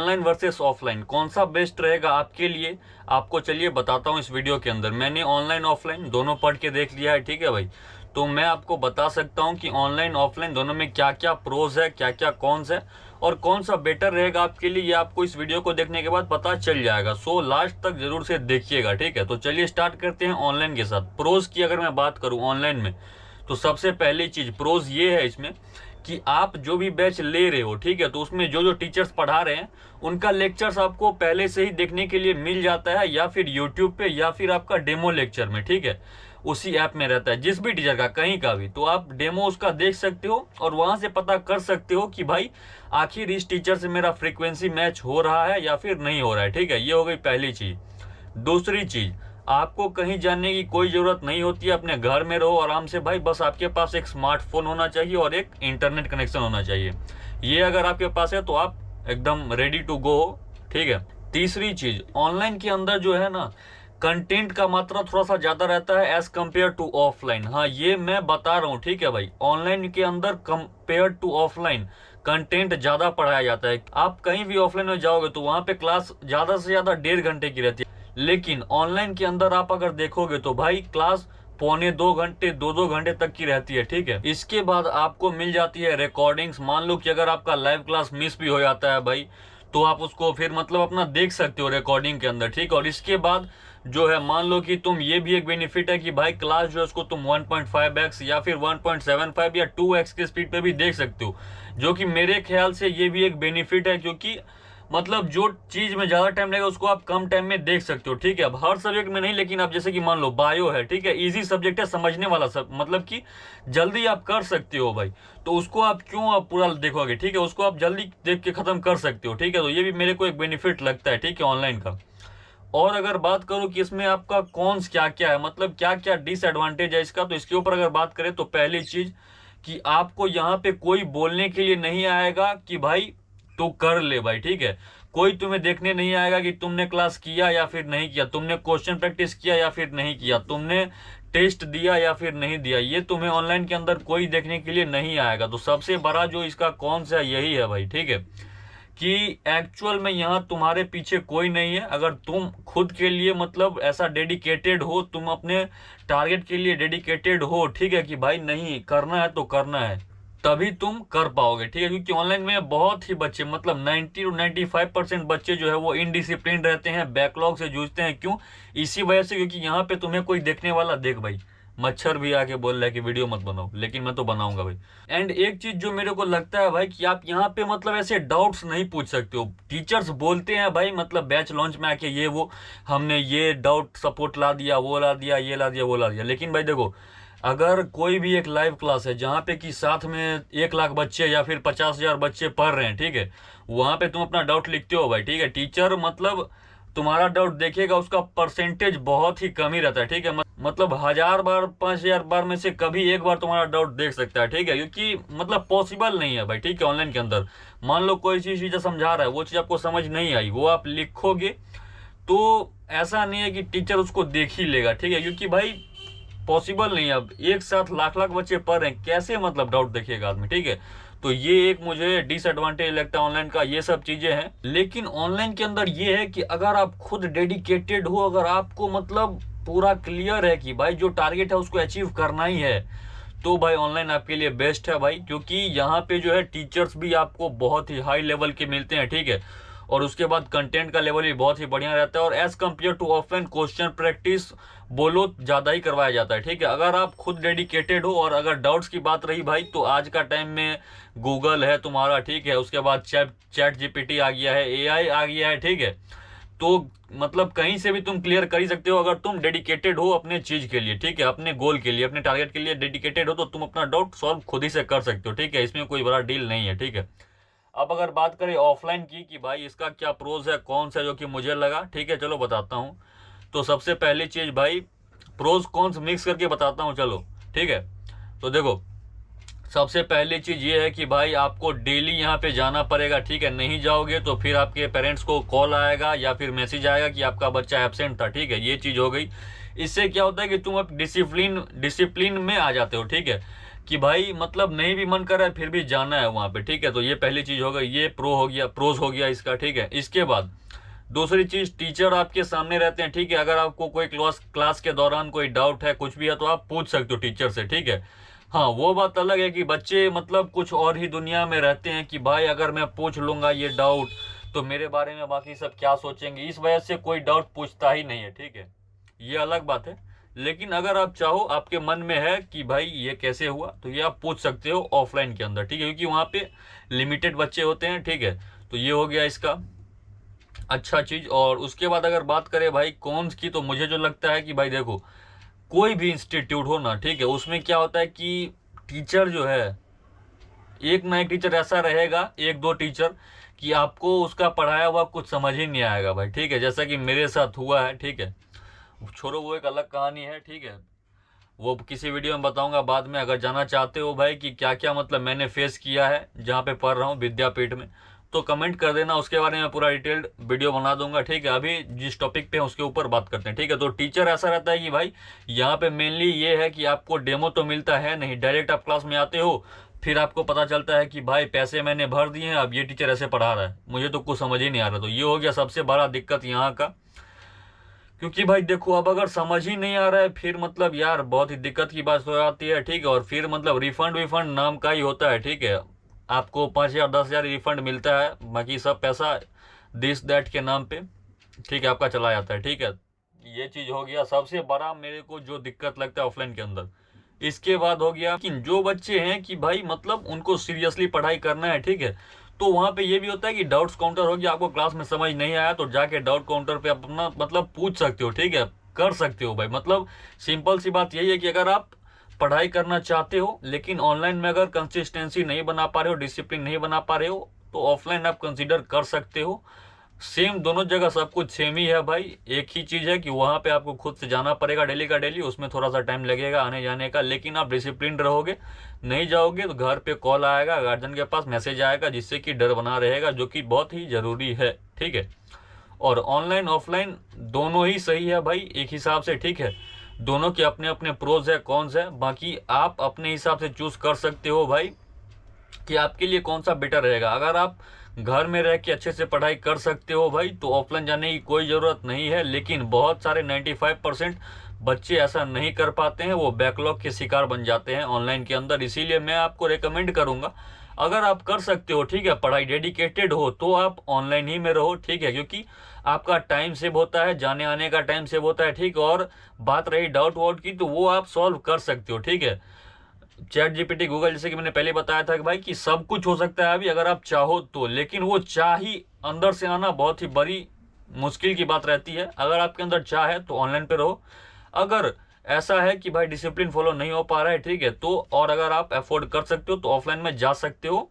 Online versus offline कौन सा best रहेगा आपके लिए, आपको चलिए बताता हूँ इस वीडियो के अंदर। मैंने ऑनलाइन ऑफलाइन दोनों पढ़ के देख लिया है, ठीक है भाई। तो मैं आपको बता सकता हूँ कि ऑनलाइन ऑफलाइन दोनों में क्या क्या प्रोज है, क्या क्या कॉन्स है और कौन सा बेटर रहेगा आपके लिए, ये आपको इस वीडियो को देखने के बाद पता चल जाएगा। सो लास्ट तक जरूर से देखिएगा, ठीक है। तो चलिए स्टार्ट करते हैं ऑनलाइन के साथ। प्रोज की अगर मैं बात करूँ ऑनलाइन में, तो सबसे पहली चीज प्रोज ये है इसमें कि आप जो भी बैच ले रहे हो, ठीक है, तो उसमें जो जो टीचर्स पढ़ा रहे हैं उनका लेक्चर्स आपको पहले से ही देखने के लिए मिल जाता है, या फिर यूट्यूब पे या फिर आपका डेमो लेक्चर में, ठीक है, उसी ऐप में रहता है जिस भी टीचर का, कहीं का भी। तो आप डेमो उसका देख सकते हो और वहां से पता कर सकते हो कि भाई आखिर इस टीचर से मेरा फ्रीक्वेंसी मैच हो रहा है या फिर नहीं हो रहा है, ठीक है। ये हो गई पहली चीज। दूसरी चीज, आपको कहीं जाने की कोई जरूरत नहीं होती है, अपने घर में रहो आराम से भाई, बस आपके पास एक स्मार्टफोन होना चाहिए और एक इंटरनेट कनेक्शन होना चाहिए। ये अगर आपके पास है तो आप एकदम रेडी टू गो हो, ठीक है। तीसरी चीज, ऑनलाइन के अंदर जो है ना, कंटेंट का मात्रा थोड़ा सा ज्यादा रहता है एज कंपेयर टू ऑफलाइन। हाँ, ये मैं बता रहा हूँ, ठीक है भाई। ऑनलाइन के अंदर कंपेयर टू ऑफलाइन कंटेंट ज्यादा पढ़ाया जाता है। आप कहीं भी ऑफलाइन में जाओगे तो वहां पे क्लास ज्यादा से ज्यादा 1.5 घंटे की रहती है, लेकिन ऑनलाइन के अंदर आप अगर देखोगे तो भाई क्लास 1.25 घंटे 2-2 घंटे तक की रहती है, ठीक है। इसके बाद आपको मिल जाती है रिकॉर्डिंग्स। मान लो कि अगर आपका लाइव क्लास मिस भी हो जाता है भाई, तो आप उसको फिर मतलब अपना देख सकते हो रिकॉर्डिंग के अंदर, ठीक है। और इसके बाद जो है, मान लो कि तुम, ये भी एक बेनिफिट है कि भाई क्लास जो है उसको तुम 1.5x या फिर 1.75 या 2x की स्पीड पे भी देख सकते हो, जो कि मेरे ख्याल से ये भी एक बेनिफिट है, क्योंकि मतलब जो चीज में ज्यादा टाइम लगेगा उसको आप कम टाइम में देख सकते हो, ठीक है। अब हर सब्जेक्ट में नहीं, लेकिन अब जैसे कि मान लो बायो है, ठीक है, इजी सब्जेक्ट है, समझने वाला सब, मतलब कि जल्दी आप कर सकते हो भाई, तो उसको आप क्यों आप पूरा देखोगे, ठीक है, उसको आप जल्दी देख के खत्म कर सकते हो, ठीक है। तो ये भी मेरे को एक बेनिफिट लगता है, ठीक है, ऑनलाइन का। और अगर बात करूं कि इसमें आपका कॉन्स क्या क्या है, मतलब क्या क्या डिसएडवांटेज है इसका, तो इसके ऊपर अगर बात करें तो पहली चीज कि आपको यहाँ पे कोई बोलने के लिए नहीं आएगा कि भाई तू कर ले भाई, ठीक है। कोई तुम्हें देखने नहीं आएगा कि तुमने क्लास किया या फिर नहीं किया, तुमने क्वेश्चन प्रैक्टिस किया या फिर नहीं किया, तुमने टेस्ट दिया या फिर नहीं दिया, ये तुम्हें ऑनलाइन के अंदर कोई देखने के लिए नहीं आएगा। तो सबसे बड़ा जो इसका कॉन्स है यही है भाई, ठीक है, कि एक्चुअल में यहाँ तुम्हारे पीछे कोई नहीं है। अगर तुम खुद के लिए मतलब ऐसा डेडिकेटेड हो, तुम अपने टारगेट के लिए डेडिकेटेड हो, ठीक है, कि भाई नहीं करना है तो करना है, तभी तुम कर पाओगे, ठीक है। क्योंकि ऑनलाइन में बहुत ही बच्चे, मतलब 90 to 95% बच्चे जो है वो इनडिसिप्लिन रहते हैं, बैकलॉग से जूझते हैं। क्यों? इसी वजह से, क्योंकि यहाँ पे तुम्हें कोई देखने वाला, देख भाई मच्छर भी आके बोल रहा है कि वीडियो मत बनाओ, लेकिन मैं तो बनाऊंगा भाई। एंड एक चीज जो मेरे को लगता है भाई, कि आप यहाँ पे मतलब ऐसे डाउट्स नहीं पूछ सकते हो। टीचर्स बोलते हैं भाई, मतलब बैच लॉन्च में आके ये वो, हमने ये डाउट सपोर्ट ला दिया, वो ला दिया, ये ला दिया, वो ला दिया। लेकिन भाई देखो, अगर कोई भी एक लाइव क्लास है जहाँ पे कि साथ में 1 लाख बच्चे या फिर 50,000 बच्चे पढ़ रहे हैं, ठीक है, वहां पे तुम अपना डाउट लिखते हो भाई, ठीक है, टीचर मतलब तुम्हारा डाउट देखेगा, उसका परसेंटेज बहुत ही कम ही रहता है, ठीक है। मतलब 1000 बार 5000 बार में से कभी एक बार तुम्हारा डाउट देख सकता है, ठीक है, क्योंकि मतलब पॉसिबल नहीं है भाई, ठीक है। ऑनलाइन के अंदर मान लो कोई चीज टीचर समझा रहा है, वो चीज आपको समझ नहीं आई, वो आप लिखोगे तो ऐसा नहीं है कि टीचर उसको देख ही लेगा, ठीक है, क्योंकि भाई पॉसिबल नहीं है। अब एक साथ लाख लाख बच्चे पढ़ रहे हैं, कैसे मतलब डाउट देखेगा आदमी, ठीक है। तो ये एक मुझे डिसएडवांटेज लगता है ऑनलाइन का, ये सब चीजें हैं। लेकिन ऑनलाइन के अंदर ये है कि अगर आप खुद डेडिकेटेड हो, अगर आपको मतलब पूरा क्लियर है कि भाई जो टारगेट है उसको अचीव करना ही है, तो भाई ऑनलाइन आपके लिए बेस्ट है भाई। क्योंकि यहाँ पे जो है टीचर्स भी आपको बहुत ही हाई लेवल के मिलते हैं, ठीक है, और उसके बाद कंटेंट का लेवल भी बहुत ही बढ़िया रहता है। और as compare to offline question practice बोलो ज्यादा ही करवाया जाता है, ठीक है। अगर आप खुद डेडिकेटेड हो, और अगर डाउट्स की बात रही भाई, तो आज का टाइम में गूगल है तुम्हारा, ठीक है, उसके बाद चैट जीपीटी आ गया है, एआई आ गया है, ठीक है। तो मतलब कहीं से भी तुम क्लियर कर ही सकते हो, अगर तुम डेडिकेटेड हो अपने चीज के लिए, ठीक है, अपने गोल के लिए, अपने टारगेट के लिए डेडिकेटेड हो, तो तुम अपना डाउट सॉल्व खुद ही से कर सकते हो, ठीक है। इसमें कोई बड़ा डील नहीं है, ठीक है। अब अगर बात करें ऑफलाइन की कि भाई इसका क्या प्रोज है, कौन सा जो कि मुझे लगा, ठीक है, चलो बताता हूँ। तो सबसे पहली चीज भाई, प्रोज कॉन्स मिक्स करके बताता हूँ, चलो ठीक है। तो देखो, सबसे पहली चीज ये है कि भाई आपको डेली यहाँ पे जाना पड़ेगा, ठीक है, नहीं जाओगे तो फिर आपके पेरेंट्स को कॉल आएगा या फिर मैसेज आएगा कि आपका बच्चा एब्सेंट था, ठीक है, ये चीज हो गई। इससे क्या होता है कि तुम अब डिसिप्लिन में आ जाते हो, ठीक है, कि भाई मतलब नहीं भी मन कर रहा है फिर भी जाना है वहाँ पे, ठीक है। तो ये पहली चीज़ हो गई, ये प्रोज हो गया इसका, ठीक है। इसके बाद दूसरी चीज, टीचर आपके सामने रहते हैं, ठीक है। अगर आपको कोई क्लास के दौरान कोई डाउट है, कुछ भी है, तो आप पूछ सकते हो टीचर से, ठीक है। हाँ, वो बात अलग है कि बच्चे मतलब कुछ और ही दुनिया में रहते हैं कि भाई अगर मैं पूछ लूंगा ये डाउट तो मेरे बारे में बाकी सब क्या सोचेंगे, इस वजह से कोई डाउट पूछता ही नहीं है, ठीक है। ये अलग बात है। लेकिन अगर आप चाहो, आपके मन में है कि भाई ये कैसे हुआ, तो ये आप पूछ सकते हो ऑफलाइन के अंदर, ठीक है, क्योंकि वहाँ पे लिमिटेड बच्चे होते हैं, ठीक है। तो ये हो गया इसका अच्छा चीज। और उसके बाद अगर बात करें भाई कॉन्स की, तो मुझे जो लगता है कि भाई देखो, कोई भी इंस्टीट्यूट हो ना, ठीक है, उसमें क्या होता है कि टीचर जो है, एक ना एक टीचर ऐसा रहेगा, एक दो टीचर, कि आपको उसका पढ़ाया हुआ कुछ समझ ही नहीं आएगा भाई, ठीक है। जैसा कि मेरे साथ हुआ है, ठीक है। छोड़ो, वो एक अलग कहानी है, ठीक है। वो किसी वीडियो में बताऊंगा बाद में। अगर जाना चाहते हो भाई कि क्या क्या मतलब मैंने फेस किया है जहाँ पे पढ़ रहा हूँ विद्यापीठ में, तो कमेंट कर देना, उसके बारे में पूरा डिटेल्ड वीडियो बना दूंगा, ठीक है। अभी जिस टॉपिक पे है उसके ऊपर बात करते हैं, ठीक है। तो टीचर ऐसा रहता है कि भाई यहाँ पे मेनली ये है कि आपको डेमो तो मिलता है नहीं, डायरेक्ट आप क्लास में आते हो, फिर आपको पता चलता है कि भाई पैसे मैंने भर दिए हैं, अब ये टीचर ऐसे पढ़ा रहा है, मुझे तो कुछ समझ ही नहीं आ रहा। तो ये हो गया सबसे बड़ा दिक्कत यहाँ का। क्योंकि भाई देखो, अब अगर समझ ही नहीं आ रहा है फिर मतलब यार बहुत ही दिक्कत की बात हो जाती है, ठीक है। और फिर मतलब रिफंड विफंड नाम का ही होता है, ठीक है। आपको 5,000 10,000 रिफंड मिलता है, बाकी सब पैसा दिस दैट के नाम पे, ठीक है, आपका चला जाता है, ठीक है। ये चीज हो गया सबसे बड़ा मेरे को जो दिक्कत लगता है ऑफलाइन के अंदर। इसके बाद हो गया कि जो बच्चे हैं कि भाई मतलब उनको सीरियसली पढ़ाई करना है, ठीक है, तो वहां पे ये भी होता है कि डाउट्स काउंटर हो गया, आपको क्लास में समझ नहीं आया तो जाके डाउट काउंटर पे अपना मतलब पूछ सकते हो, ठीक है, कर सकते हो भाई। मतलब सिंपल सी बात यही है कि अगर आप पढ़ाई करना चाहते हो लेकिन ऑनलाइन में अगर कंसिस्टेंसी नहीं बना पा रहे हो, डिसिप्लिन नहीं बना पा रहे हो, तो ऑफलाइन आप कंसिडर कर सकते हो। सेम दोनों जगह सब कुछ सेम ही है भाई। एक ही चीज है कि वहां पे आपको खुद से जाना पड़ेगा डेली का डेली, उसमें थोड़ा सा टाइम लगेगा आने जाने का, लेकिन आप डिसिप्लिन रहोगे। नहीं जाओगे तो घर पे कॉल आएगा, गार्जियन के पास मैसेज आएगा, जिससे कि डर बना रहेगा, जो कि बहुत ही जरूरी है, ठीक है। और ऑनलाइन ऑफलाइन दोनों ही सही है भाई एक हिसाब से, ठीक है। दोनों के अपने अपने प्रोज है कॉन्स है, बाकी आप अपने हिसाब से चूज कर सकते हो भाई कि आपके लिए कौन सा बेटर रहेगा। अगर आप घर में रह के अच्छे से पढ़ाई कर सकते हो भाई, तो ऑफलाइन जाने की कोई ज़रूरत नहीं है। लेकिन बहुत सारे 95% बच्चे ऐसा नहीं कर पाते हैं, वो बैकलॉग के शिकार बन जाते हैं ऑनलाइन के अंदर। इसीलिए मैं आपको रेकमेंड करूंगा, अगर आप कर सकते हो, ठीक है, पढ़ाई डेडिकेटेड हो, तो आप ऑनलाइन ही में रहो, ठीक है, क्योंकि आपका टाइम सेव होता है, जाने आने का टाइम सेव होता है, ठीक। और बात रही डाउट वाउट की, तो वो आप सॉल्व कर सकते हो, ठीक है। चैट जीपीटी, गूगल, जैसे कि मैंने पहले बताया था कि भाई कि सब कुछ हो सकता है अभी अगर आप चाहो तो, लेकिन वो चाह ही अंदर से आना बहुत ही बड़ी मुश्किल की बात रहती है। अगर आपके अंदर चाह है तो ऑनलाइन पे रहो। अगर ऐसा है कि भाई डिसिप्लिन फॉलो नहीं हो पा रहा है, ठीक है, तो और अगर आप अफोर्ड कर सकते हो तो ऑफलाइन में जा सकते हो।